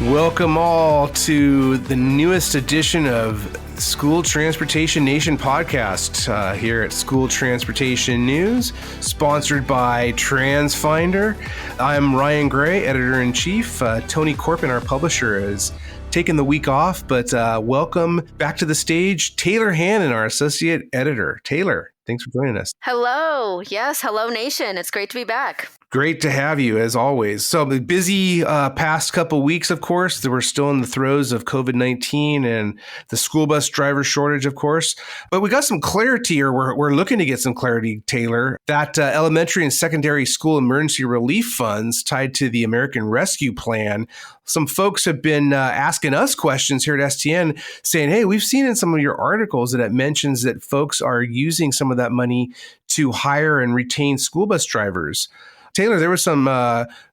Welcome all to the newest edition of School Transportation Nation podcast here at School Transportation News, sponsored by TransFinder. I'm Ryan Gray, editor-in-chief. Tony Corpin, our publisher, is taking the week off, but welcome back to the stage, Taylor Hannon, our associate editor. Taylor, thanks for joining us. Hello. Yes. Hello, Nation. It's great to be back. Great to have you, as always. So the busy past couple weeks, of course. We're still in the throes of COVID-19 and the school bus driver shortage, of course. But we got some clarity, or we're looking to get some clarity, Taylor, that elementary and secondary school emergency relief funds tied to the American Rescue Plan. Some folks have been asking us questions here at STN saying, hey, we've seen in some of your articles that it mentions that folks are using some of that money to hire and retain school bus drivers. Taylor, there was some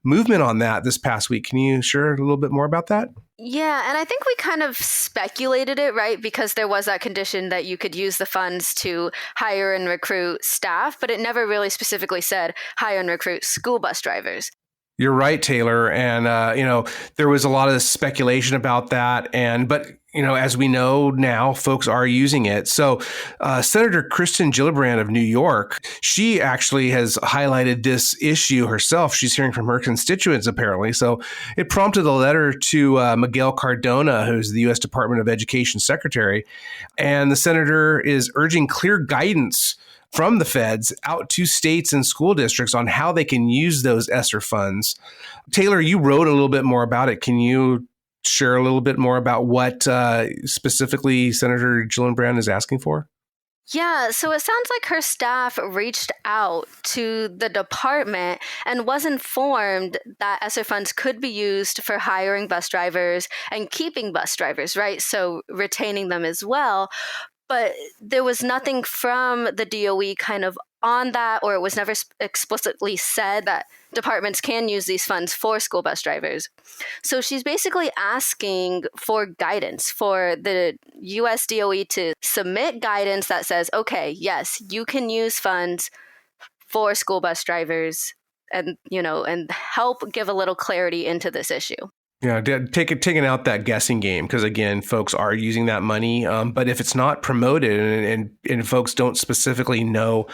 movement on that this past week. Can you share a little bit more about that? Yeah, and I think we kind of speculated it, right? Because there was that condition that you could use the funds to hire and recruit staff, but it never really specifically said hire and recruit school bus drivers. You're right, Taylor. And, there was a lot of speculation about that. But as we know now, folks are using it. So Senator Kristen Gillibrand of New York, she actually has highlighted this issue herself. She's hearing from her constituents, apparently. So it prompted a letter to Miguel Cardona, who's the U.S. Department of Education secretary. And the senator is urging clear guidance from the feds out to states and school districts on how they can use those ESSER funds. Taylor, you wrote a little bit more about it. Can you share a little bit more about what specifically Senator Gillibrand is asking for? Yeah, so it sounds like her staff reached out to the department and was informed that ESSER funds could be used for hiring bus drivers and keeping bus drivers, right? So retaining them as well. But there was nothing from the DOE kind of on that, or it was never explicitly said that departments can use these funds for school bus drivers. So she's basically asking for guidance for the US DOE to submit guidance that says, okay, yes, you can use funds for school bus drivers and help give a little clarity into this issue. Yeah, taking out that guessing game, because again, folks are using that money. But if it's not promoted and folks don't specifically know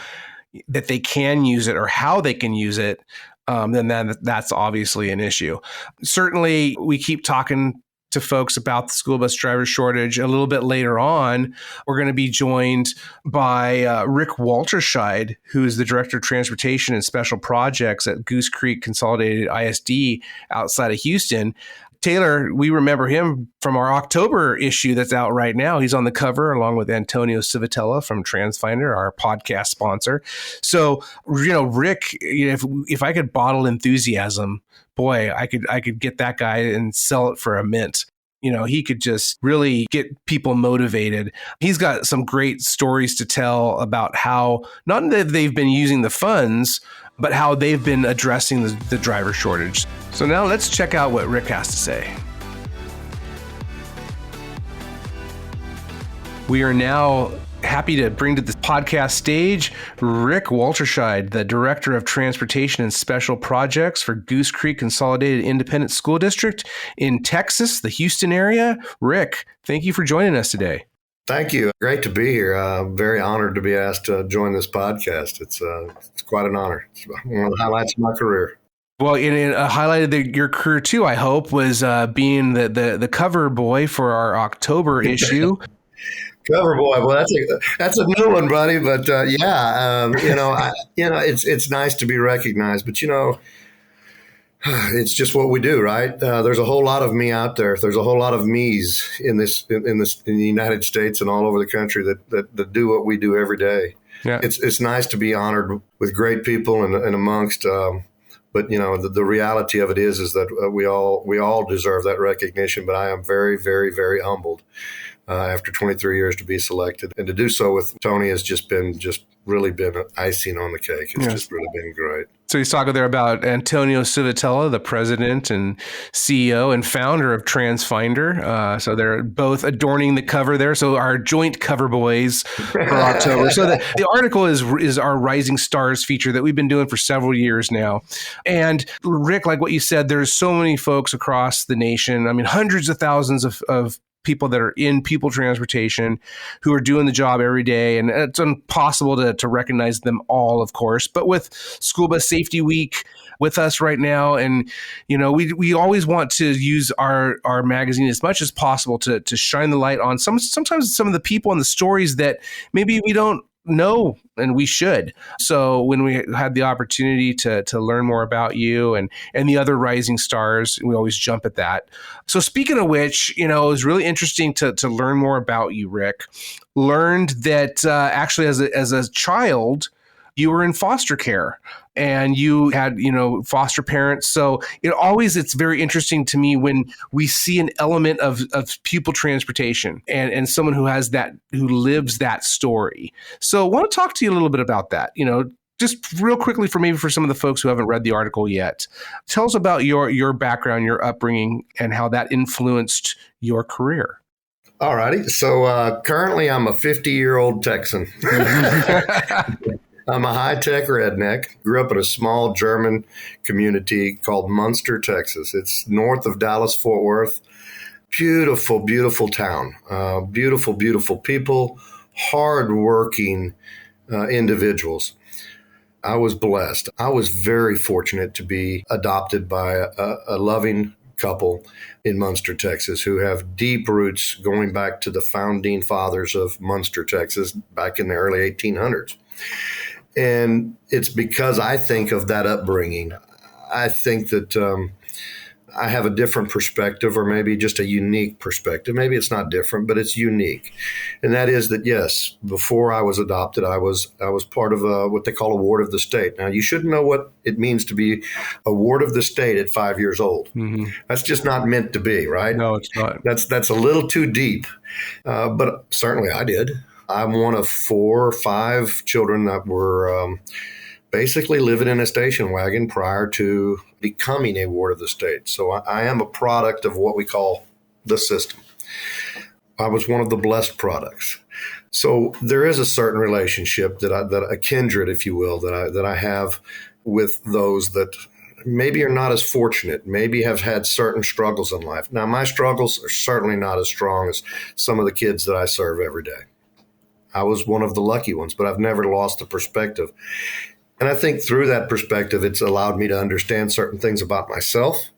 that they can use it or how they can use it, then that's obviously an issue. Certainly, we keep talking to folks about the school bus driver shortage. A little bit later on, we're going to be joined by Rick Walterscheid, who is the Director of Transportation and Special Projects at Goose Creek Consolidated ISD outside of Houston. Taylor, we remember him from our October issue that's out right now. He's on the cover along with Antonio Civitella from TransFinder, our podcast sponsor. So, Rick, if I could bottle enthusiasm, boy, I could get that guy and sell it for a mint. He could just really get people motivated. He's got some great stories to tell about how, not that they've been using the funds, but how they've been addressing the driver shortage. So now let's check out what Rick has to say. We are now happy to bring to the podcast stage Rick Walterscheid, the Director of Transportation and Special Projects for Goose Creek Consolidated Independent School District in Texas, the Houston area. Rick, thank you for joining us today. Thank you. Great to be here. I'm very honored to be asked to join this podcast. It's quite an honor. It's one of the highlights of my career. Well, it highlighted your career too, I hope, was being the cover boy for our October issue. Cover boy, well, that's a new one, buddy. But it's nice to be recognized. But it's just what we do, right? There's a whole lot of me out there. There's a whole lot of me's in the United States and all over the country that do what we do every day. Yeah. It's nice to be honored with great people and amongst. But the reality of it is that we all deserve that recognition. But I am very, very, very humbled after 23 years to be selected. And to do so with Tony has just really been icing on the cake. It's just really been great. So he's talking there about Antonio Civitella, the president and CEO and founder of TransFinder. So they're both adorning the cover there. So our joint cover boys for October. So the article is our Rising Stars feature that we've been doing for several years now. And Rick, like what you said, there's so many folks across the nation. I mean, hundreds of thousands of people that are in people transportation who are doing the job every day. And it's impossible to recognize them all, of course. But with School Bus Safety Week with us right now, and we always want to use our magazine as much as possible to shine the light on sometimes some of the people and the stories that maybe we don't know, and we should. So when we had the opportunity to learn more about you and the other rising stars, we always jump at that. So speaking of which, it was really interesting to learn more about you, Rick. Learned that actually as a child, you were in foster care and you had, foster parents. So it's very interesting to me when we see an element of pupil transportation and someone who lives that story. So I want to talk to you a little bit about that, just real quickly for some of the folks who haven't read the article yet. Tell us about your background, your upbringing, and how that influenced your career. All righty. So currently I'm a 50-year-old Texan. I'm a high-tech redneck. Grew up in a small German community called Munster, Texas. It's north of Dallas-Fort Worth. Beautiful, beautiful town. Beautiful, beautiful people. Hard-working individuals. I was blessed. I was very fortunate to be adopted by a loving couple in Munster, Texas, who have deep roots going back to the founding fathers of Munster, Texas, back in the early 1800s. And it's because I think of that upbringing. I think that I have a different perspective, or maybe just a unique perspective. Maybe it's not different, but it's unique. And that is that, yes, before I was adopted, I was part of what they call a ward of the state. Now, you shouldn't know what it means to be a ward of the state at 5 years old. Mm-hmm. That's just not meant to be, right? No, it's not. That's a little too deep. But certainly I did. I'm one of 4 or 5 children that were basically living in a station wagon prior to becoming a ward of the state. So I am a product of what we call the system. I was one of the blessed products. So there is a certain relationship that a kindred, if you will, that I have with those that maybe are not as fortunate, maybe have had certain struggles in life. Now, my struggles are certainly not as strong as some of the kids that I serve every day. I was one of the lucky ones, but I've never lost the perspective. And I think through that perspective, it's allowed me to understand certain things about myself,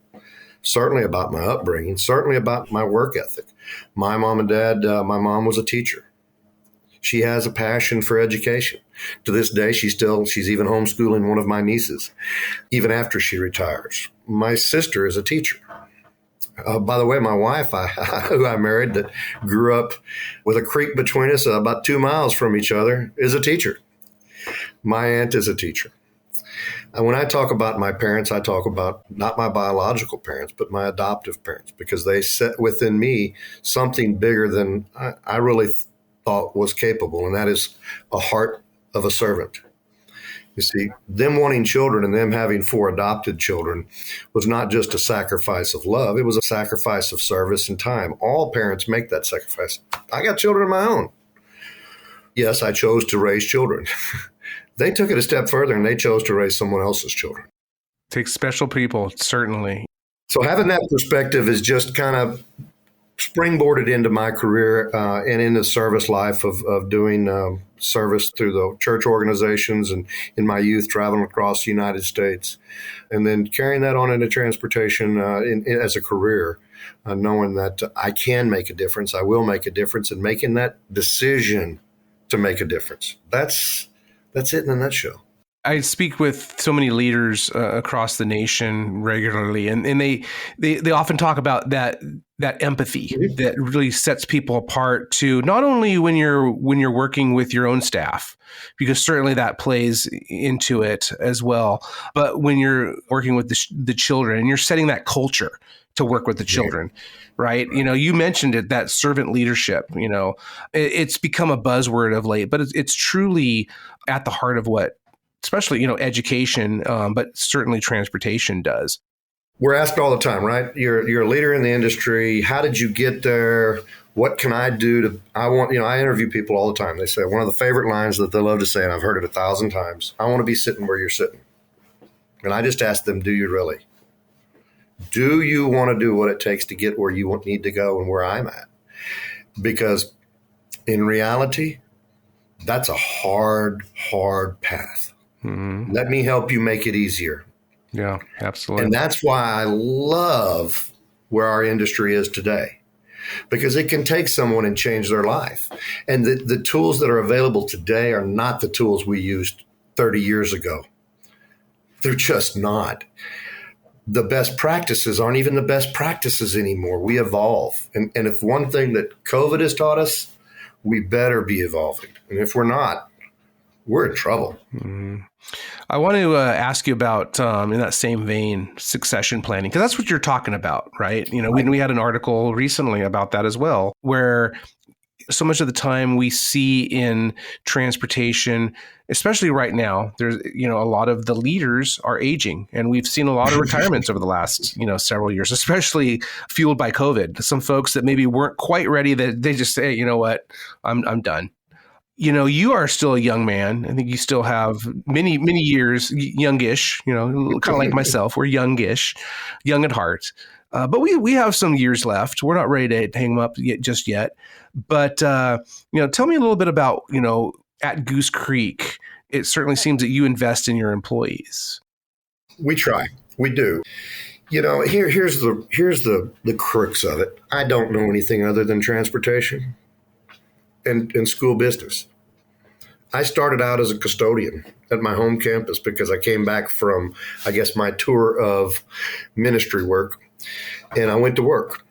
certainly about my upbringing, certainly about my work ethic. My mom and dad, my mom was a teacher. She has a passion for education. To this day, she's even homeschooling one of my nieces, even after she retires. My sister is a teacher. By the way, my wife, who I married, that grew up with a creek between us, about 2 miles from each other, is a teacher. My aunt is a teacher. And when I talk about my parents, I talk about not my biological parents, but my adoptive parents, because they set within me something bigger than I really thought was capable, and that is a heart of a servant. You see, them wanting children and them having 4 adopted children was not just a sacrifice of love. It was a sacrifice of service and time. All parents make that sacrifice. I got children of my own. Yes, I chose to raise children. They took it a step further and they chose to raise someone else's children. Takes special people, certainly. So having that perspective is just kind of springboarded into my career and in the service life of doing service through the church organizations and in my youth traveling across the United States, and then carrying that on into transportation as a career, knowing that I can make a difference, I will make a difference, and making that decision to make a difference. That's it in a nutshell. I speak with so many leaders across the nation regularly, and they often talk about that empathy that really sets people apart too, not only when you're working with your own staff, because certainly that plays into it as well, but when you're working with the children and you're setting that culture to work with the children, right? You mentioned it, that servant leadership, it's become a buzzword of late, but it's truly at the heart of what, especially, education, but certainly transportation does. We're asked all the time, right? You're a leader in the industry. How did you get there? What can I do I interview people all the time. They say one of the favorite lines that they love to say, and I've heard it 1,000 times, I want to be sitting where you're sitting. And I just ask them, do you really? Do you want to do what it takes to get where you need to go and where I'm at? Because in reality, that's a hard path. Mm-hmm. Let me help you make it easier. Yeah, absolutely. And that's why I love where our industry is today, because it can take someone and change their life. And the tools that are available today are not the tools we used 30 years ago. They're just not. The best practices aren't even the best practices anymore. We evolve. And if one thing that COVID has taught us, we better be evolving. And if we're not, we're in trouble. Mm-hmm. I want to ask you about, in that same vein, succession planning, because that's what you're talking about, right? We had an article recently about that as well, where so much of the time we see in transportation, especially right now, there's, a lot of the leaders are aging, and we've seen a lot of retirements over the last, several years, especially fueled by COVID. Some folks that maybe weren't quite ready, that they just say, you know what, I'm done. You are still a young man. I think you still have many, many years, youngish, kind of like myself. We're youngish, young at heart. But we have some years left. We're not ready to hang them up just yet. But, tell me a little bit about, at Goose Creek, it certainly seems that you invest in your employees. We try. We do. Here's the crux of it. I don't know anything other than transportation and school business. I started out as a custodian at my home campus because I came back from, my tour of ministry work, and I went to work.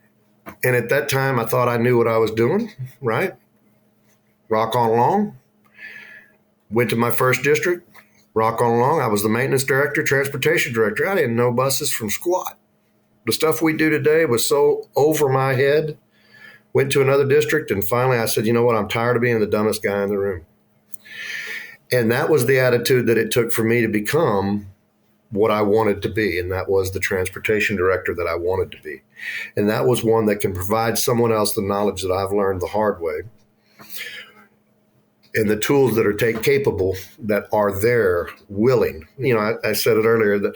And at that time, I thought I knew what I was doing, right? Rock on along. Went to my first district, rock on along. I was the maintenance director, transportation director. I didn't know buses from squat. The stuff we do today was so over my head. Went to another district, and finally I said, you know what? I'm tired of being the dumbest guy in the room. And that was the attitude that it took for me to become what I wanted to be, and that was the transportation director that I wanted to be. And that was one that can provide someone else the knowledge that I've learned the hard way, and the tools that are capable, that are there, willing. I said it earlier that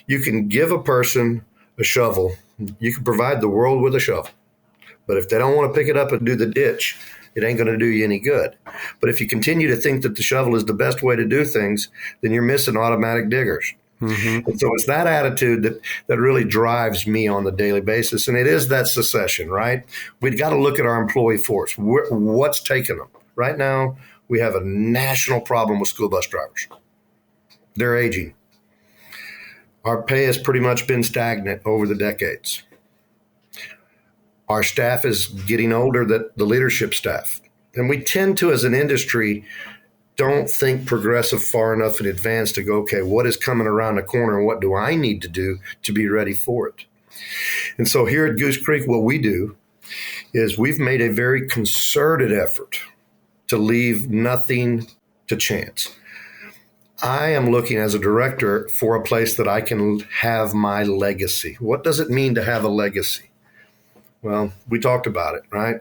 you can give a person a shovel, you can provide the world with a shovel, but if they don't want to pick it up and do the ditch, it ain't going to do you any good. But if you continue to think that the shovel is the best way to do things, then you're missing automatic diggers. Mm-hmm. And so it's that attitude that really drives me on the daily basis. And it is that succession, right? We've got to look at our employee force. What's taking them? Right now, we have a national problem with school bus drivers. They're aging. Our pay has pretty much been stagnant over the decades. Our staff is getting older, the leadership staff. And we tend to, as an industry, don't think progressive far enough in advance to go, okay, what is coming around the corner and what do I need to do to be ready for it? And so here at Goose Creek, what we do is we've made a very concerted effort to leave nothing to chance. I am looking as a director for a place that I can have my legacy. What does it mean to have a legacy? Well, we talked about it, right?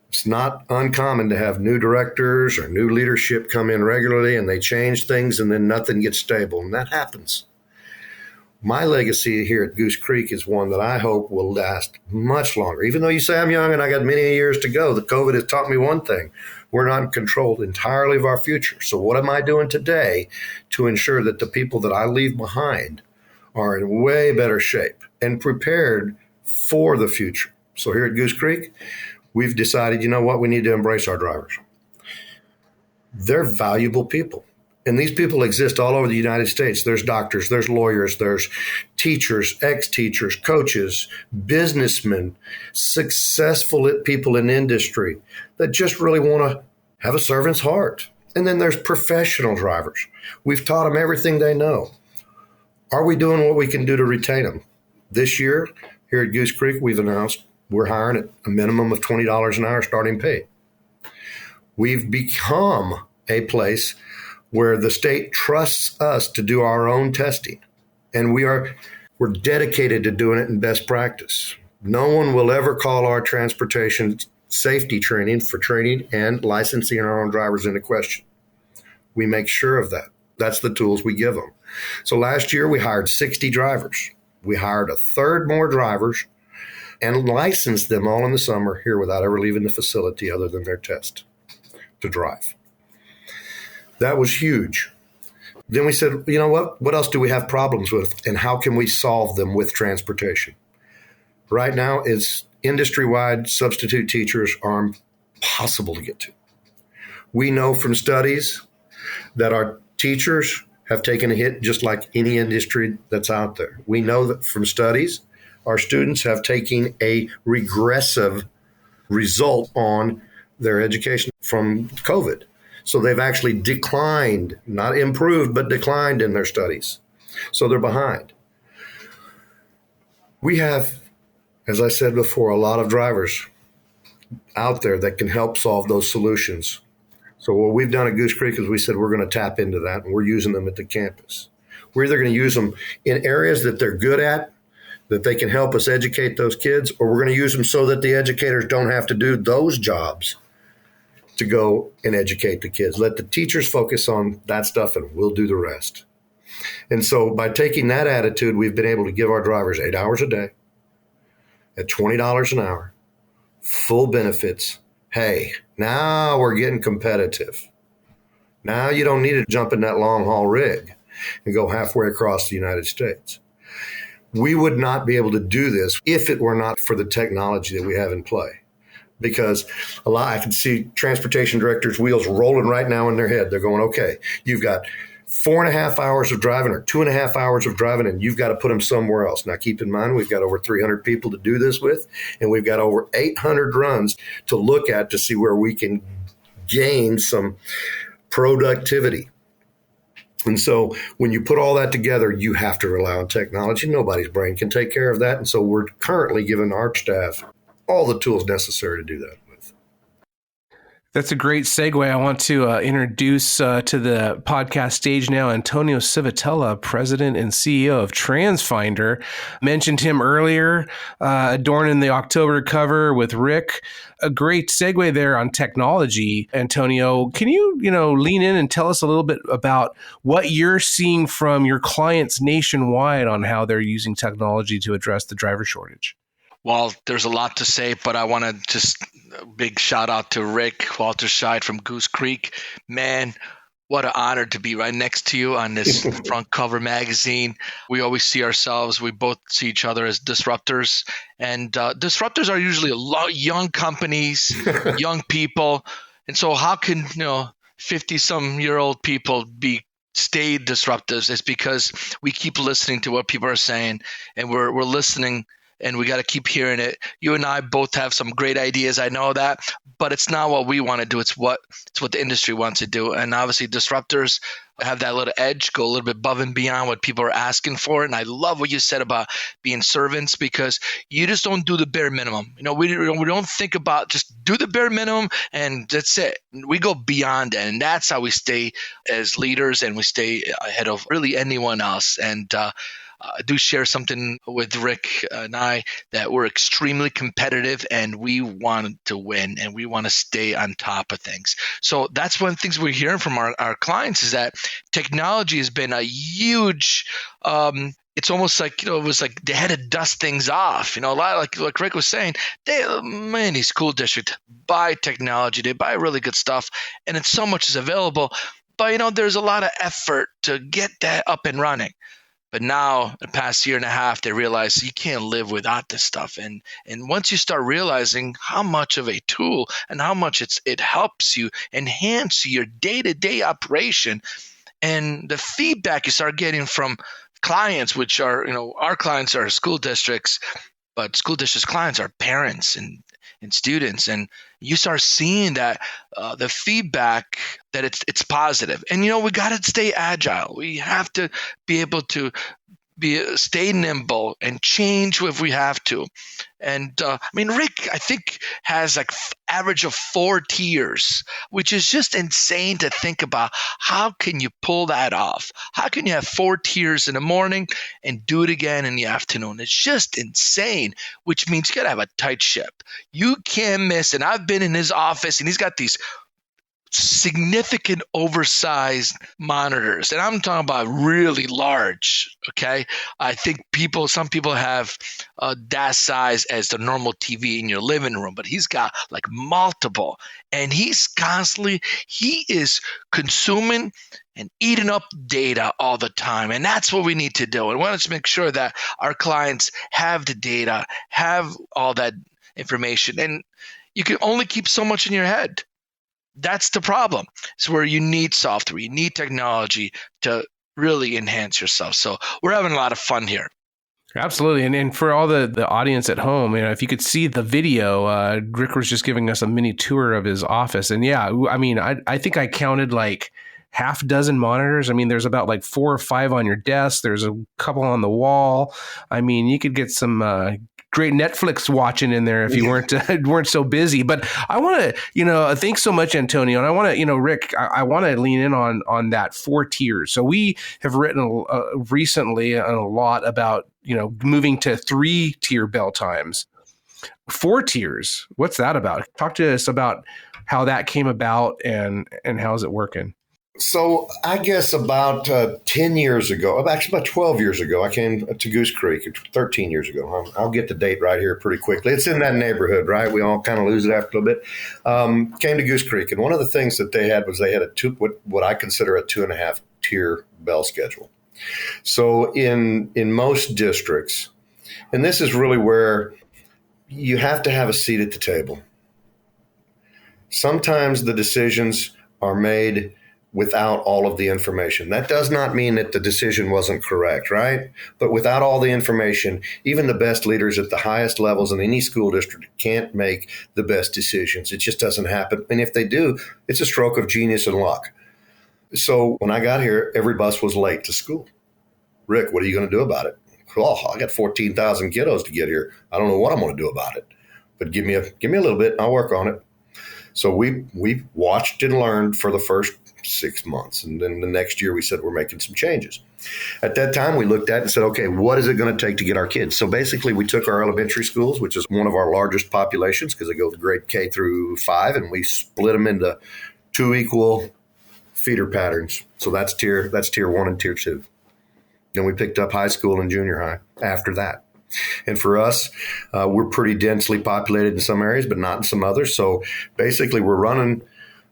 It's not uncommon to have new directors or new leadership come in regularly and they change things and then nothing gets stable. And that happens. My legacy here at Goose Creek is one that I hope will last much longer. Even though you say I'm young and I got many years to go, the COVID has taught me one thing. We're not in control entirely of our future. So what am I doing today to ensure that the people that I leave behind are in way better shape and prepared for the future? So here at Goose Creek, we've decided, you know what, we need to embrace our drivers. They're valuable people. And these people exist all over the United States. There's doctors, there's lawyers, there's teachers, ex-teachers, coaches, businessmen, successful people in industry that just really want to have a servant's heart. And then there's professional drivers. We've taught them everything they know. Are we doing what we can do to retain them? This year, Here at Goose Creek, we've announced we're hiring at a minimum of $20 an hour starting pay. We've become a place where the state trusts us to do our own testing, and we're dedicated to doing it in best practice. No one will ever call our transportation safety training for training and licensing our own drivers into question. We make sure of that. That's the tools we give them. So last year we hired 60 drivers. We hired a third more drivers and licensed them all in the summer here without ever leaving the facility other than their test to drive. That was huge. Then we said, you know what else do we have problems with, and how can we solve them with transportation? Right now, it's industry-wide substitute teachers are impossible to get to. We know from studies that our teachers have taken a hit just like any industry that's out there. We know that from studies, our students have taken a regressive result on their education from COVID. So they've actually declined, not improved, but declined in their studies. So they're behind. We have, as I said before, a lot of drivers out there that can help solve those solutions. So what we've done at Goose Creek is we said we're going to tap into that, and we're using them at the campus. We're either going to use them in areas that they're good at, that they can help us educate those kids, or we're going to use them so that the educators don't have to do those jobs to go and educate the kids. Let the teachers focus on that stuff, and we'll do the rest. And so by taking that attitude, we've been able to give our drivers 8 hours a day at $20 an hour, full benefits. Hey, now we're getting competitive. Now you don't need to jump in that long haul rig and go halfway across the United States. We would not be able to do this if it were not for the technology that we have in play. Because I can see transportation directors' wheels rolling right now in their head. They're going, okay, you've got 4.5 hours of driving or 2.5 hours of driving, and you've got to put them somewhere else. Now, keep in mind, we've got over 300 people to do this with, and we've got over 800 runs to look at to see where we can gain some productivity. And so when you put all that together, you have to rely on technology. Nobody's brain can take care of that. And so we're currently giving our staff all the tools necessary to do that with. That's a great segue. I want to introduce to the podcast stage now Antonio Civitella, President and CEO of TransFinder. Mentioned him earlier, adorning the October cover with Rick. A great segue there on technology. Antonio, can you, lean in and tell us a little bit about what you're seeing from your clients nationwide on how they're using technology to address the driver shortage? Well, there's a lot to say, but I want to just a big shout out to Rick Walterscheid from Goose Creek. Man, what an honor to be right next to you on this front cover magazine. We always see ourselves, we both see each other as disruptors. And disruptors are usually young companies, young people. And so how can 50-some-year-old people stay disruptors? It's because we keep listening to what people are saying, and we're listening. And we got to keep hearing it. You and I both have some great ideas. I know that, but it's not what we want to do. It's what the industry wants to do. And obviously disruptors have that little edge, go a little bit above and beyond what people are asking for. And I love what you said about being servants, because you just don't do the bare minimum. We don't think about just do the bare minimum and that's it. We go beyond it. And that's how we stay as leaders, and we stay ahead of really anyone else. And, I do share something with Rick and I that we're extremely competitive, and we want to win, and we want to stay on top of things. So that's one of the things we're hearing from our clients is that technology has been a huge it's almost like, it was like they had to dust things off. A lot like Rick was saying, many school districts buy technology, they buy really good stuff, and it's so much is available. But, there's a lot of effort to get that up and running. But now, the past year and a half, they realize you can't live without this stuff. And once you start realizing how much of a tool and how much it helps you enhance your day-to-day operation, and the feedback you start getting from clients, which are, our clients are school districts, but school districts' clients are parents and students, and you start seeing that the feedback that it's positive. And we got to stay agile. We have to be able to stay nimble and change if we have to. And Rick, I think, has like average of 4 tiers, which is just insane to think about. How can you pull that off? How can you have 4 tiers in the morning and do it again in the afternoon? It's just insane, which means you got to have a tight ship. You can't miss. And I've been in his office, and he's got these significant oversized monitors, and I'm talking about really large. Okay, I think some people have that size as the normal TV in your living room, but he's got like multiple, and he is consuming and eating up data all the time. And that's what we need to do. And we want to make sure that our clients have the data, have all that information, and you can only keep so much in your head. That's the problem. It's where you need software, you need technology to really enhance yourself. So we're having a lot of fun here. Absolutely. And for all the audience at home, if you could see the video, Rick was just giving us a mini tour of his office. And yeah, I think I counted like half dozen monitors. There's about like 4 or 5 on your desk. There's a couple on the wall. You could get some great Netflix watching in there if you weren't so busy. But I want to, thanks so much, Antonio. And I want to, Rick, I want to lean in on that 4 tiers. So we have written recently a lot about, moving to 3-tier bell times. 4 tiers. What's that about? Talk to us about how that came about and how's it working? So I guess about 10 years ago, actually about 12 years ago, I came to Goose Creek, 13 years ago. I'll get the date right here pretty quickly. It's in that neighborhood, right? We all kind of lose it after a little bit. Came to Goose Creek, and one of the things that they had was they had what I consider a 2.5 tier bell schedule. So in most districts, and this is really where you have to have a seat at the table. Sometimes the decisions are made without all of the information. That does not mean that the decision wasn't correct, right? But without all the information, even the best leaders at the highest levels in any school district can't make the best decisions. It just doesn't happen. And if they do, it's a stroke of genius and luck. So when I got here, every bus was late to school. Rick, what are you going to do about it? Oh, I got 14,000 kiddos to get here. I don't know what I'm going to do about it. But give me a little bit, and I'll work on it. So we watched and learned for the first 6 months. And then the next year we said, we're making some changes. At that time, we looked at it and said, okay, what is it going to take to get our kids? So basically, we took our elementary schools, which is one of our largest populations because they go to grade K through 5, and we split them into 2 equal feeder patterns. So that's tier 1 and tier 2. Then we picked up high school and junior high after that. And for us, we're pretty densely populated in some areas, but not in some others. So basically, we're running,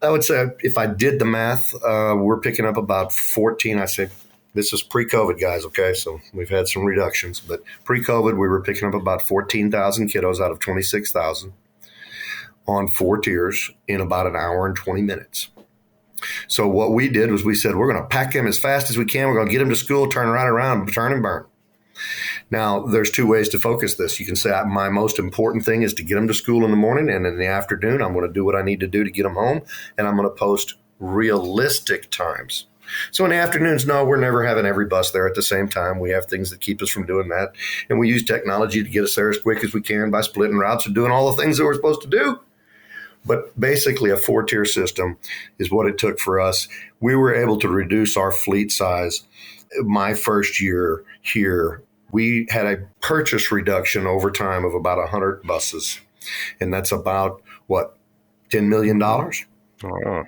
I would say, if I did the math, we're picking up about 14. I say this is pre-COVID, guys, okay? So we've had some reductions. But pre-COVID, we were picking up about 14,000 kiddos out of 26,000 on 4 tiers in about an hour and 20 minutes. So what we did was we said, we're going to pack them as fast as we can. We're going to get them to school, turn right around, turn and burn. Now, there's 2 ways to focus this. You can say my most important thing is to get them to school in the morning, and in the afternoon, I'm going to do what I need to do to get them home, and I'm going to post realistic times. So in the afternoons, no, we're never having every bus there at the same time. We have things that keep us from doing that, and we use technology to get us there as quick as we can by splitting routes and doing all the things that we're supposed to do. But basically, a 4-tier system is what it took for us. We were able to reduce our fleet size. My first year here, we had a purchase reduction over time of about 100 buses. And that's about, $10 million? Oh.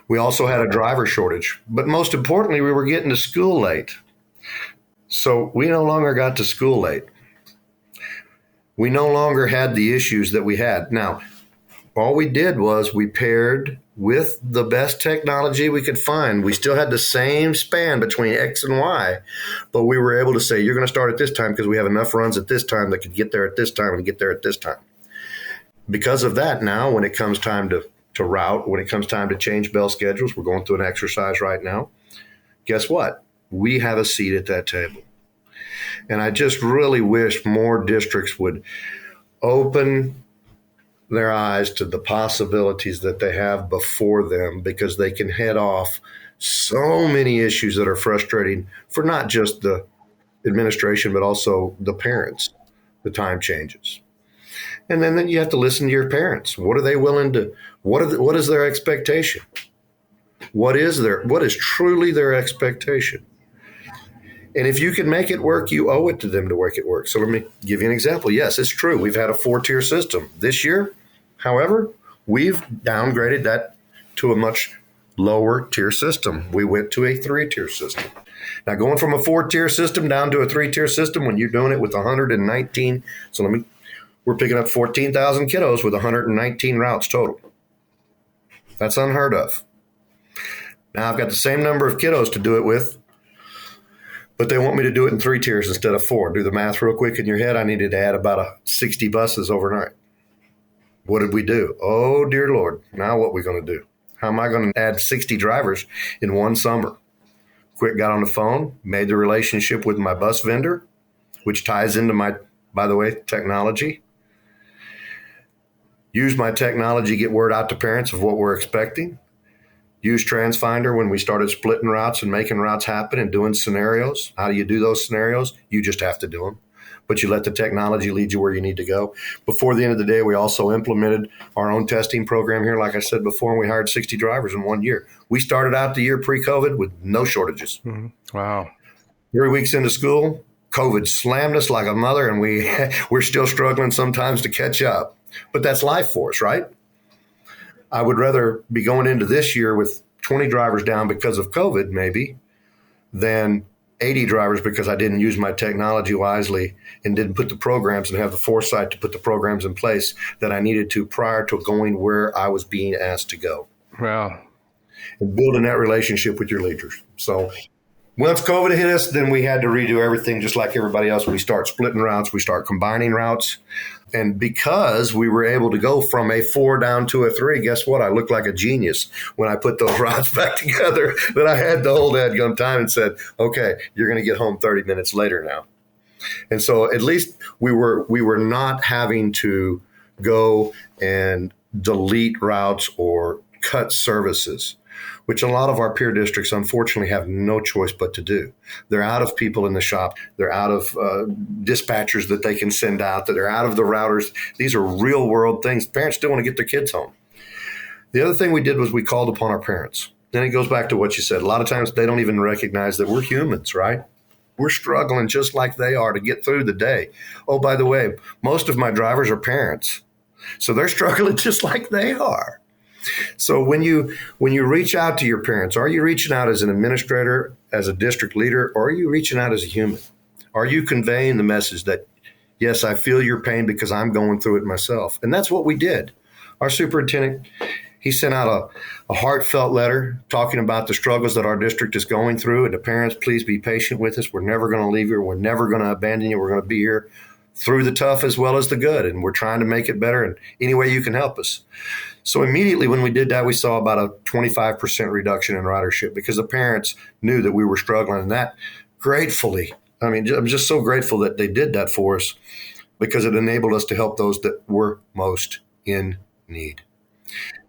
We also had a driver shortage. But most importantly, we were getting to school late. So we no longer got to school late. We no longer had the issues that we had. Now, all we did was we paired with the best technology we could find. We still had the same span between X and Y, but we were able to say, you're going to start at this time because we have enough runs at this time that could get there at this time and get there at this time. Because of that, now when it comes time to route, when it comes time to change bell schedules, we're going through an exercise right now. Guess what? We have a seat at that table. And I just really wish more districts would open their eyes to the possibilities that they have before them, because they can head off so many issues that are frustrating for not just the administration, but also the parents. The time changes. And then you have to listen to your parents. What are they willing to, what is their expectation? What is truly their expectation? And if you can make it work, you owe it to them to make it work. So let me give you an example. Yes, it's true. We've had a 4-tier system. This year, however, we've downgraded that to a much lower tier system. We went to a 3-tier system. Now, going from a 4-tier system down to a 3-tier system when you're doing it with 119, we're picking up 14,000 kiddos with 119 routes total. That's unheard of. Now, I've got the same number of kiddos to do it with, but they want me to do it in 3 tiers instead of 4. Do the math real quick in your head. I needed to add about 60 buses overnight. What did we do? Oh, dear Lord. Now what are we going to do? How am I going to add 60 drivers in one summer? Quick got on the phone, made the relationship with my bus vendor, which ties into my, by the way, technology. Use my technology, get word out to parents of what we're expecting. Use TransFinder when we started splitting routes and making routes happen and doing scenarios. How do you do those scenarios? You just have to do them. But you let the technology lead you where you need to go. Before the end of the day, we also implemented our own testing program here, like I said before, and we hired 60 drivers in 1 year. We started out the year pre-COVID with no shortages. Mm-hmm. Wow. 3 weeks into school, COVID slammed us like a mother, and we're still struggling sometimes to catch up. But that's life for us, right? I would rather be going into this year with 20 drivers down because of COVID, maybe, than 80 drivers because I didn't use my technology wisely and didn't put the programs and have the foresight to put the programs in place that I needed to prior to going where I was being asked to go. Wow. And building that relationship with your leaders. So once COVID hit us, then we had to redo everything just like everybody else. We start splitting routes. We start combining routes. And because we were able to go from a 4 down to a 3, guess what? I looked like a genius when I put those routes back together that I had the whole dadgum time and said, okay, you're going to get home 30 minutes later now. And so at least we were not having to go and delete routes or cut services, which a lot of our peer districts, unfortunately, have no choice but to do. They're out of people in the shop. They're out of dispatchers that they can send out, that are out of the routers. These are real world things. Parents still want to get their kids home. The other thing we did was we called upon our parents. Then it goes back to what you said. A lot of times they don't even recognize that we're humans, right? We're struggling just like they are to get through the day. Oh, by the way, most of my drivers are parents. So they're struggling just like they are. So when you reach out to your parents, are you reaching out as an administrator, as a district leader, or are you reaching out as a human? Are you conveying the message that, yes, I feel your pain because I'm going through it myself? And that's what we did. Our superintendent, he sent out a heartfelt letter talking about the struggles that our district is going through. And the parents, please be patient with us. We're never going to leave you. We're never going to abandon you. We're going to be here through the tough as well as the good. And we're trying to make it better in any way you can help us. So immediately when we did that, we saw about a 25% reduction in ridership because the parents knew that we were struggling. And that gratefully, I mean, I'm just so grateful that they did that for us because it enabled us to help those that were most in need.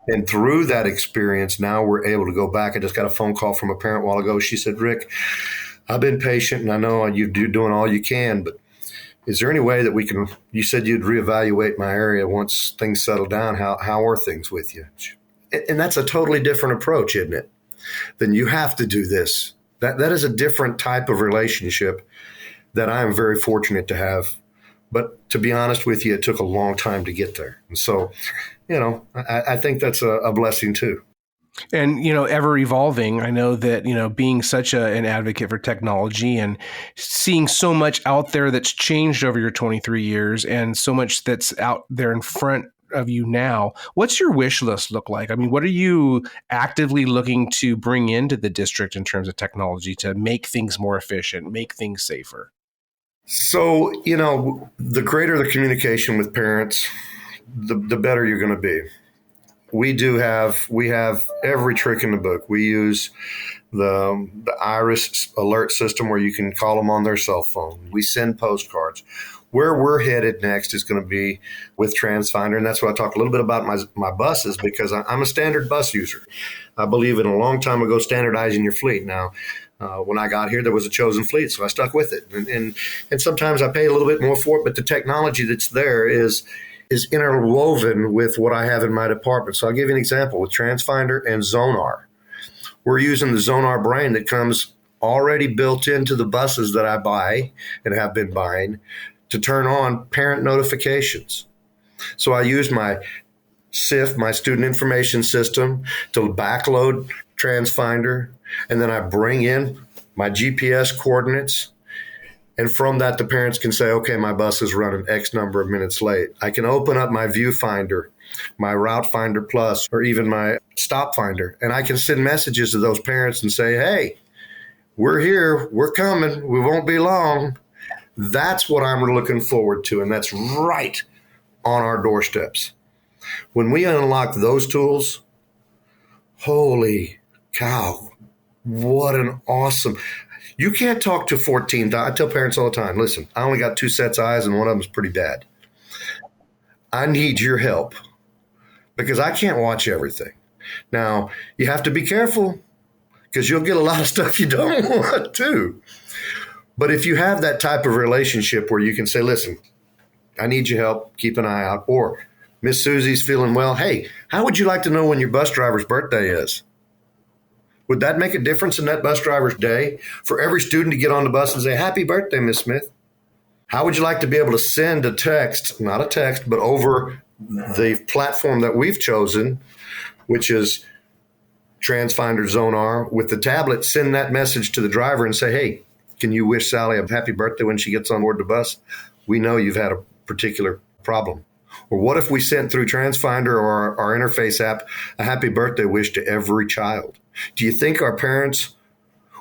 And through that experience, now we're able to go back. I just got a phone call from a parent a while ago. She said, Rick, I've been patient and I know you're doing all you can, but is there any way that we can, you said you'd reevaluate my area once things settle down. How are things with you? And that's a totally different approach, isn't it? Then you have to do this. That is a different type of relationship that I am very fortunate to have. But to be honest with you, it took a long time to get there. And so, I think that's a blessing too. And, ever evolving. I know that, being such an advocate for technology and seeing so much out there that's changed over your 23 years and so much that's out there in front of you now, what's your wish list look like? I mean, what are you actively looking to bring into the district in terms of technology to make things more efficient, make things safer? So, the greater the communication with parents, the better you're going to be. We have every trick in the book. We use the Iris alert system where you can call them on their cell phone. We send postcards. Where we're headed next is going to be with TransFinder, and that's why I talked a little bit about my buses because I'm a standard bus user. I believe in a long time ago standardizing your fleet. Now, When I got here, there was a chosen fleet, so I stuck with it. And sometimes I pay a little bit more for it, but the technology that's there is interwoven with what I have in my department. So I'll give you an example with TransFinder and Zonar. We're using the Zonar brain that comes already built into the buses that I buy and have been buying to turn on parent notifications. So I use my SIF, my student information system, to backload TransFinder, and then I bring in my GPS coordinates. And from that, the parents can say, okay, my bus is running X number of minutes late. I can open up my Viewfinder, my Route Finder Plus, or even my Stop Finder, and I can send messages to those parents and say, hey, we're here, we're coming, we won't be long. That's what I'm looking forward to, and that's right on our doorsteps. When we unlock those tools, holy cow, what an awesome... You can't talk to 14. I tell parents all the time, listen, I only got 2 sets of eyes and one of them is pretty bad. I need your help because I can't watch everything. Now, you have to be careful because you'll get a lot of stuff you don't want to. But if you have that type of relationship where you can say, listen, I need your help, keep an eye out. Or Miss Susie's feeling well. Hey, how would you like to know when your bus driver's birthday is? Would that make a difference in that bus driver's day for every student to get on the bus and say, happy birthday, Miss Smith? How would you like to be able to send a text, not a text, but over the platform that we've chosen, which is TransFinder Zonar, with the tablet, send that message to the driver and say, hey, can you wish Sally a happy birthday when she gets on board the bus? We know you've had a particular problem. Or what if we sent through TransFinder or our interface app a happy birthday wish to every child? Do you think our parents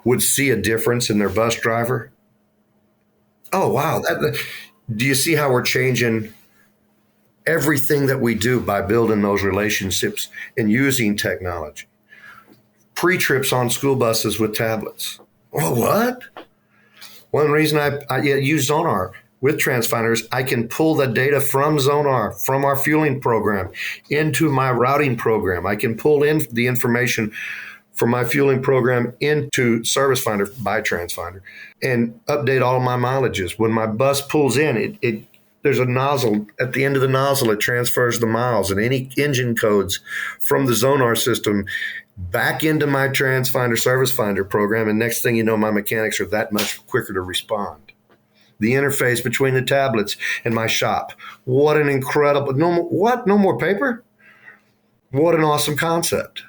would see a difference in their bus driver? Oh, wow. Do you see how we're changing everything that we do by building those relationships and using technology? Pre-trips on school buses with tablets. Oh, what? One reason I use Zonar with TransFinders, I can pull the data from Zonar, from our fueling program, into my routing program. I can pull in the information from my fueling program into Service Finder by TransFinder and update all of my mileages. When my bus pulls in, there's a nozzle. At the end of the nozzle, it transfers the miles and any engine codes from the Zonar system back into my TransFinder Service Finder program. And next thing you know, my mechanics are that much quicker to respond. The interface between the tablets and my shop. What an incredible, no more paper? What an awesome concept.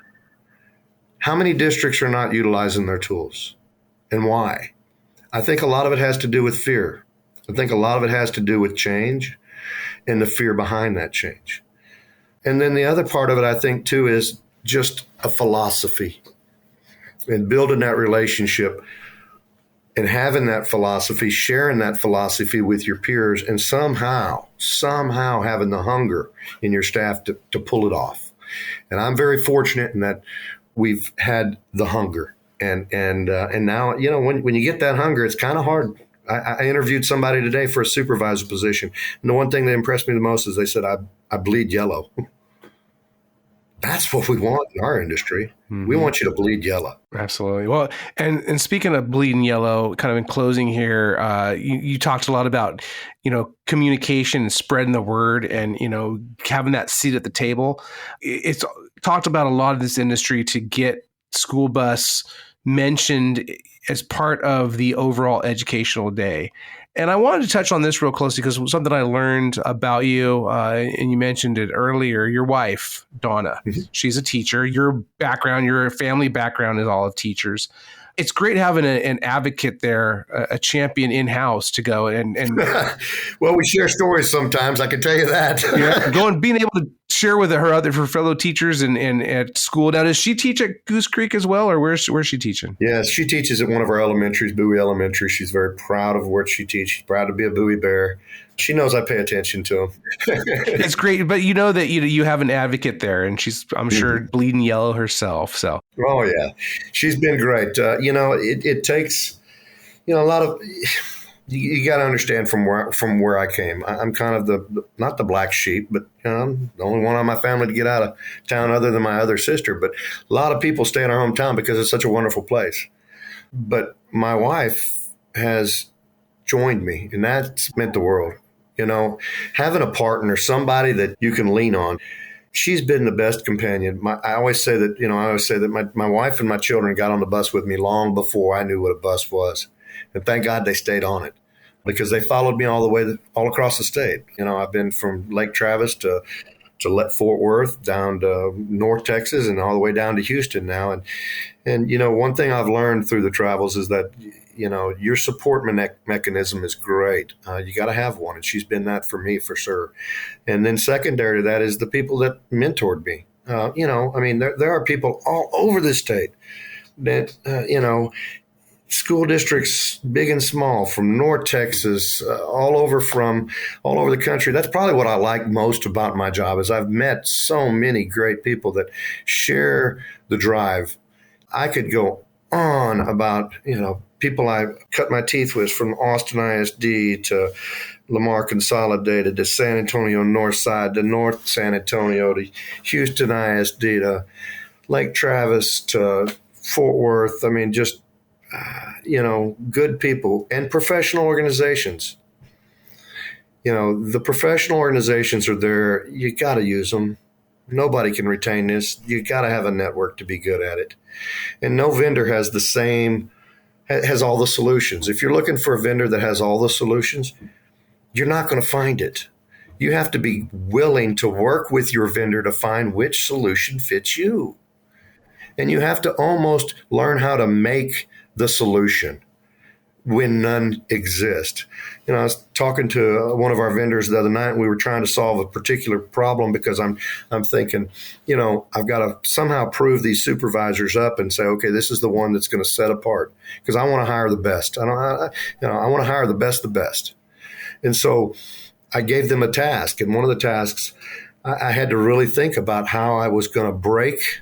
How many districts are not utilizing their tools and why? I think a lot of it has to do with fear. I think a lot of it has to do with change and the fear behind that change. And then the other part of it, I think, too, is just a philosophy and building that relationship and having that philosophy, sharing that philosophy with your peers, and somehow having the hunger in your staff to pull it off. And I'm very fortunate in that we've had the hunger. And now, you know, when you get that hunger, it's kind of hard. I interviewed somebody today for a supervisor position. And the one thing that impressed me the most is they said, I bleed yellow. That's what we want in our industry. Mm-hmm. We want you to bleed yellow. Absolutely. Well, and speaking of bleeding yellow, kind of in closing here, you talked a lot about, you know, communication and spreading the word and, you know, having that seat at the table. It's talked about a lot of this industry to get school bus mentioned as part of the overall educational day. And I wanted to touch on this real closely because something I learned about you, and you mentioned it earlier, your wife, Donna, she's a teacher. Your background, your family background is all of teachers. It's great having an advocate there, a champion in-house to go and well, we share stories sometimes, I can tell you that. Being able to share with her fellow teachers and at school. Now, does she teach at Goose Creek as well, or where's she teaching? Yes, she teaches at one of our elementaries, Bowie Elementary. She's very proud of what she teaches. She's proud to be a Bowie Bear. She knows I pay attention to them. It's great, but you know that you have an advocate there, and she's, I'm sure, bleeding yellow herself. So. Oh yeah, she's been great. You know, it takes, you know, a lot of. You got to understand from where I came. I'm kind of not the black sheep, but you know, I'm the only one on my family to get out of town other than my other sister. But a lot of people stay in our hometown because it's such a wonderful place. But my wife has joined me, and that's meant the world. Having a partner, somebody that you can lean on. She's been the best companion. I always say that my wife and my children got on the bus with me long before I knew what a bus was. And thank God they stayed on it, because they followed me all across the state. I've been from Lake Travis to Fort Worth, down to North Texas, and all the way down to Houston now. And one thing I've learned through the travels is that, your support mechanism is great. You got to have one. And she's been that for me for sure. And then secondary to that is the people that mentored me. There are people all over the state that, school districts, big and small, from North Texas, all over the country. That's probably what I like most about my job, is I've met so many great people that share the drive. I could go on about, people I cut my teeth with, from Austin ISD to Lamar Consolidated to San Antonio Northside to North San Antonio to Houston ISD to Lake Travis to Fort Worth. Good people and professional organizations. The professional organizations are there. You got to use them. Nobody can retain this. You got to have a network to be good at it. And no vendor has all the solutions. If you're looking for a vendor that has all the solutions, you're not going to find it. You have to be willing to work with your vendor to find which solution fits you. And you have to almost learn how to make the solution when none exist. I was talking to one of our vendors the other night, and we were trying to solve a particular problem, because I'm thinking, I've got to somehow prove these supervisors up and say, okay, this is the one that's going to set apart, because I want to hire the best. I want to hire the best. And so I gave them a task, and one of the tasks, I had to really think about how I was going to break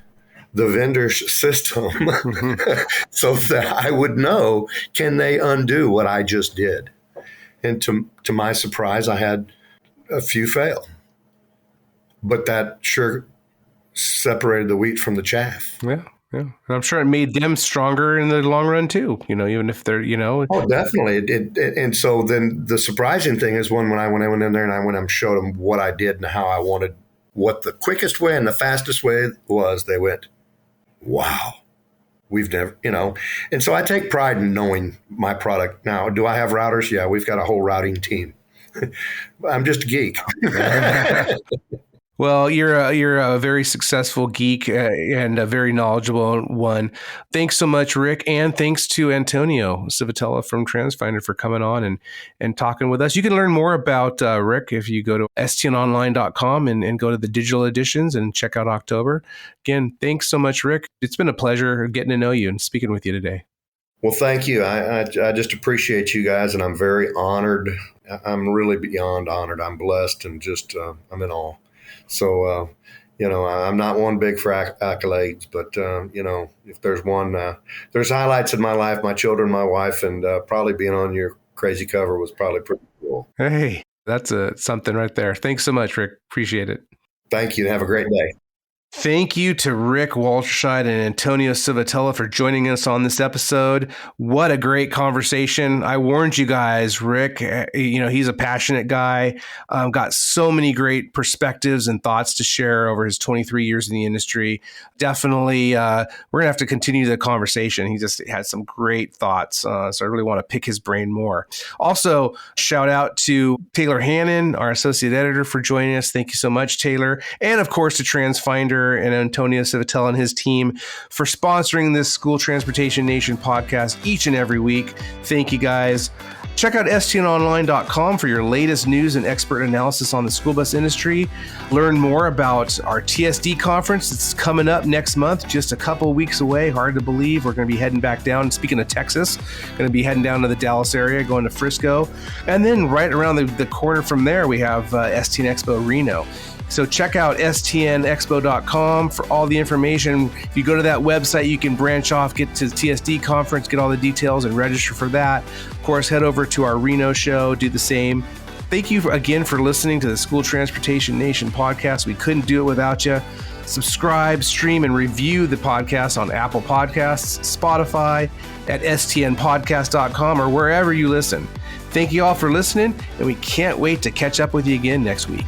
the vendor's system so that I would know, can they undo what I just did? And to my surprise, I had a few fail. But that sure separated the wheat from the chaff. Yeah. And I'm sure it made them stronger in the long run too, even if they're, Oh, definitely. And so then the surprising thing is when I went in there and I went and showed them what I did and how I wanted, what the quickest way and the fastest way was, they went, wow, we've never, and so I take pride in knowing my product. Now, do I have routers? Yeah, we've got a whole routing team. I'm just a geek. Well, you're a very successful geek and a very knowledgeable one. Thanks so much, Rick, and thanks to Antonio Civitella from TransFinder for coming on and talking with us. You can learn more about Rick if you go to stnonline.com and go to the digital editions and check out October. Again, thanks so much, Rick. It's been a pleasure getting to know you and speaking with you today. Well, thank you. I just appreciate you guys, and I'm very honored. I'm really beyond honored. I'm blessed, and just I'm in awe. So, I'm not one big for accolades, but, if there's one, there's highlights in my life, my children, my wife, and probably being on your crazy cover was probably pretty cool. Hey, that's something right there. Thanks so much, Rick. Appreciate it. Thank you. Have a great day. Thank you to Rick Walterscheid and Antonio Civitella for joining us on this episode. What a great conversation. I warned you guys, Rick, he's a passionate guy, got so many great perspectives and thoughts to share over his 23 years in the industry. Definitely, we're going to have to continue the conversation. He just had some great thoughts, so I really want to pick his brain more. Also, shout out to Taylor Hannon, our associate editor, for joining us. Thank you so much, Taylor. And of course, to TransFinder and Antonio Civitella and his team for sponsoring this School Transportation Nation podcast each and every week. Thank you, guys. Check out stnonline.com for your latest news and expert analysis on the school bus industry. Learn more about our TSD conference that's coming up next month, just a couple weeks away. Hard to believe. We're going to be heading back down. Speaking of Texas, going to be heading down to the Dallas area, going to Frisco. And then right around the corner from there, we have STN Expo Reno. So check out stnexpo.com for all the information. If you go to that website, you can branch off, get to the TSD conference, get all the details, and register for that. Of course, head over to our Reno show, do the same. Thank you again for listening to the School Transportation Nation podcast. We couldn't do it without you. Subscribe, stream, and review the podcast on Apple Podcasts, Spotify, at stnpodcast.com, or wherever you listen. Thank you all for listening, and we can't wait to catch up with you again next week.